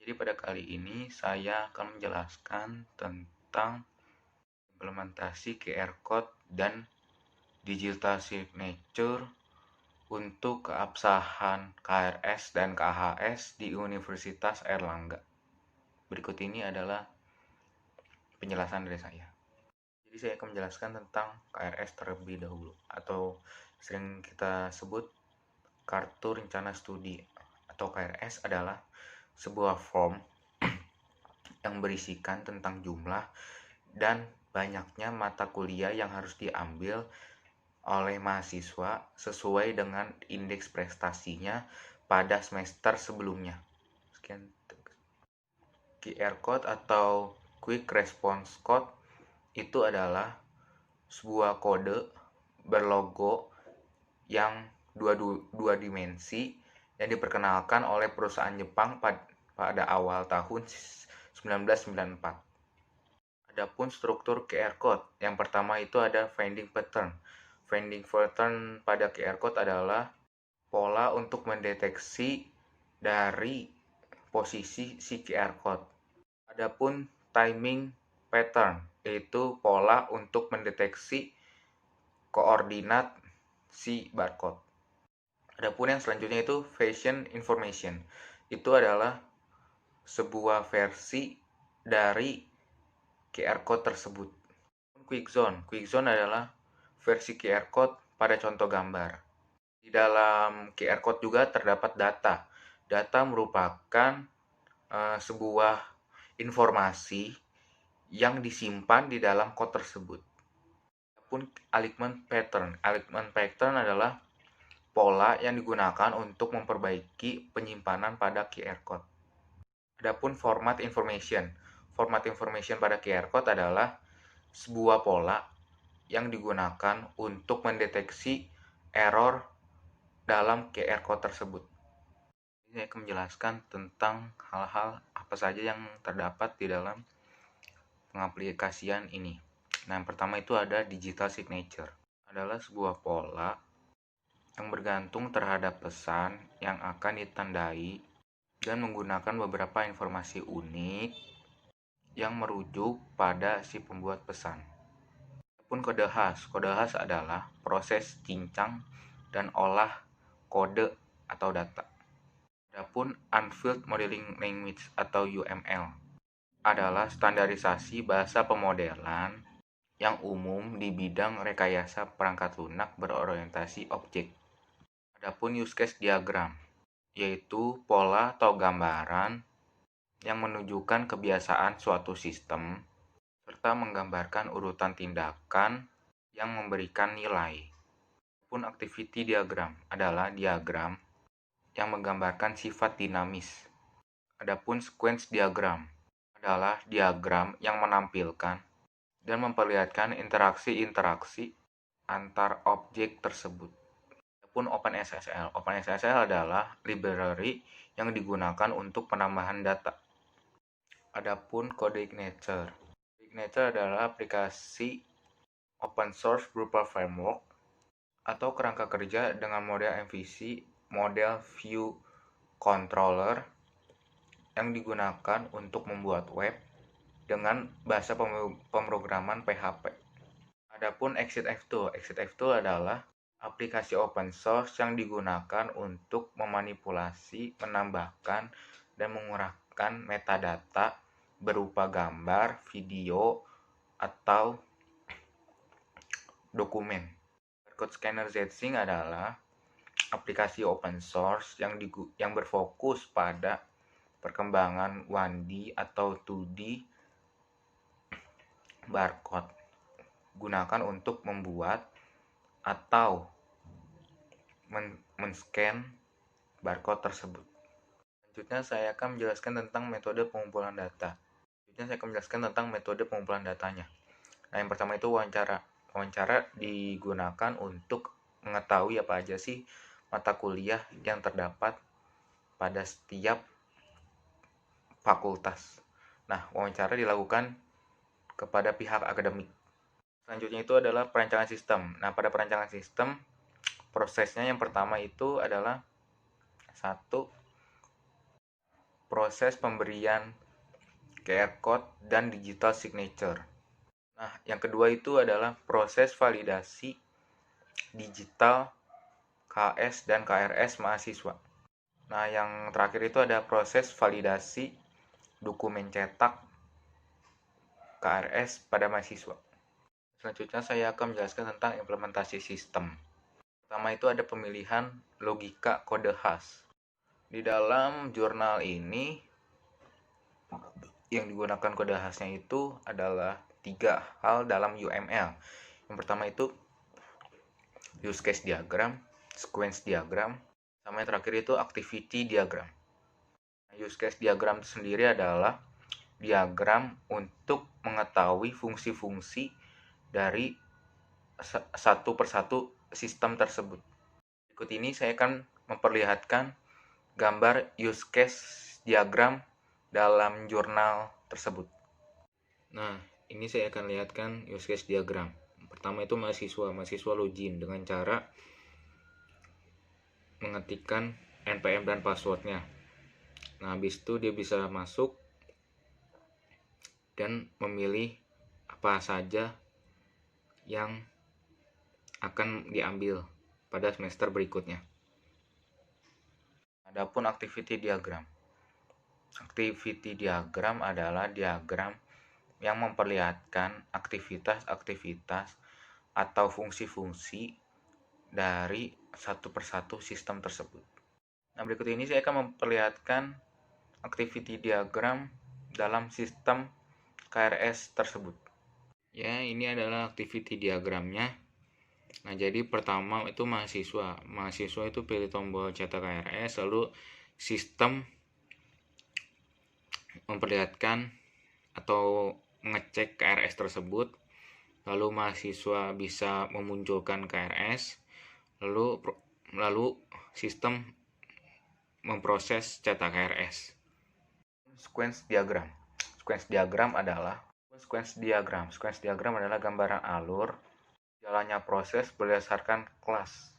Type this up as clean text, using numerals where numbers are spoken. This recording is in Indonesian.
Jadi pada kali ini saya akan menjelaskan tentang implementasi QR Code dan digital signature untuk keabsahan KRS dan KHS di Universitas Airlangga. Berikut ini adalah penjelasan dari saya. Jadi saya akan menjelaskan tentang KRS terlebih dahulu, atau sering kita sebut Kartu Rencana Studi atau KRS adalah sebuah form yang berisikan tentang jumlah dan banyaknya mata kuliah yang harus diambil oleh mahasiswa sesuai dengan indeks prestasinya pada semester sebelumnya. Sekian. QR Code atau Quick Response Code itu adalah sebuah kode berlogo yang dua dimensi yang diperkenalkan oleh perusahaan Jepang pada awal tahun 1994. Adapun struktur QR Code, yang pertama itu ada finding pattern. Finding pattern pada QR Code adalah pola untuk mendeteksi dari posisi si QR Code. Adapun timing pattern, yaitu pola untuk mendeteksi koordinat si barcode. Adapun yang selanjutnya itu fashion information. Itu adalah sebuah versi dari QR Code tersebut. Quick Zone adalah versi QR Code pada contoh gambar. Di dalam QR Code juga terdapat data. Data merupakan sebuah informasi yang disimpan di dalam code tersebut. Adapun alignment pattern adalah pola yang digunakan untuk memperbaiki penyimpanan pada QR Code. Adapun format information pada QR Code adalah sebuah pola yang digunakan untuk mendeteksi error dalam QR Code tersebut. Ini saya akan menjelaskan tentang hal-hal apa saja yang terdapat di dalam pengaplikasian ini. Nah, yang pertama itu ada digital signature. Adalah sebuah pola yang bergantung terhadap pesan yang akan ditandai dan menggunakan beberapa informasi unik yang merujuk pada si pembuat pesan. Adapun kode khas adalah proses cincang dan olah kode atau data. Adapun Unfilled Modeling Language atau UML adalah standarisasi bahasa pemodelan yang umum di bidang rekayasa perangkat lunak berorientasi objek. Adapun use case diagram, yaitu pola atau gambaran yang menunjukkan kebiasaan suatu sistem serta menggambarkan urutan tindakan yang memberikan nilai. Adapun activity diagram adalah diagram yang menggambarkan sifat dinamis. Adapun sequence diagram adalah diagram yang menampilkan dan memperlihatkan interaksi-interaksi antar objek tersebut. Adapun OpenSSL adalah library yang digunakan untuk penambahan data. Adapun CodeIgniter adalah aplikasi open source berupa framework atau kerangka kerja dengan model MVC, model view controller yang digunakan untuk membuat web dengan bahasa pemrograman PHP. Adapun ExitF-Tool adalah aplikasi open source yang digunakan untuk memanipulasi, menambahkan, dan mengurangkan metadata berupa gambar, video, atau dokumen. Barcode Scanner ZSync adalah aplikasi open source yang berfokus pada perkembangan 1D atau 2D barcode, gunakan untuk membuat atau men-scan barcode tersebut. Selanjutnya saya akan menjelaskan tentang metode pengumpulan data. Datanya. Nah, yang pertama itu wawancara. Wawancara digunakan untuk mengetahui apa aja sih mata kuliah yang terdapat pada setiap fakultas. Nah, wawancara dilakukan kepada pihak akademik. Selanjutnya itu adalah perancangan sistem. Nah, pada perancangan sistem, prosesnya yang pertama itu adalah 1. proses pemberian QR code dan digital signature. Nah, yang kedua itu adalah proses validasi digital KS dan KRS mahasiswa. Nah, yang terakhir itu ada proses validasi dokumen cetak KRS pada mahasiswa. Selanjutnya saya akan menjelaskan tentang implementasi sistem. Pertama itu ada pemilihan logika kode khas. Di dalam jurnal ini yang digunakan kode khasnya itu adalah 3 hal dalam UML. Yang pertama itu use case diagram, sequence diagram, sama yang terakhir itu activity diagram. Use case diagram itu sendiri adalah diagram untuk mengetahui fungsi-fungsi dari satu persatu sistem tersebut. Berikut ini saya akan memperlihatkan gambar use case diagram dalam jurnal tersebut. Nah, ini saya akan lihatkan use case diagram. Pertama itu mahasiswa login dengan cara mengetikkan NPM dan passwordnya. Nah, habis itu dia bisa masuk dan memilih apa saja yang akan diambil pada semester berikutnya. Adapun activity diagram. Activity diagram adalah diagram yang memperlihatkan aktivitas-aktivitas atau fungsi-fungsi dari satu persatu sistem tersebut. Nah, berikut ini saya akan memperlihatkan activity diagram dalam sistem KRS tersebut. Ya, ini adalah activity diagramnya. Nah, jadi pertama itu mahasiswa. Mahasiswa itu pilih tombol cetak KRS, lalu sistem memperlihatkan atau mengecek KRS tersebut. Lalu mahasiswa bisa memunculkan KRS, lalu sistem memproses cetak KRS. Sequence diagram. Sequence diagram adalah gambaran alur jalannya proses berdasarkan kelas.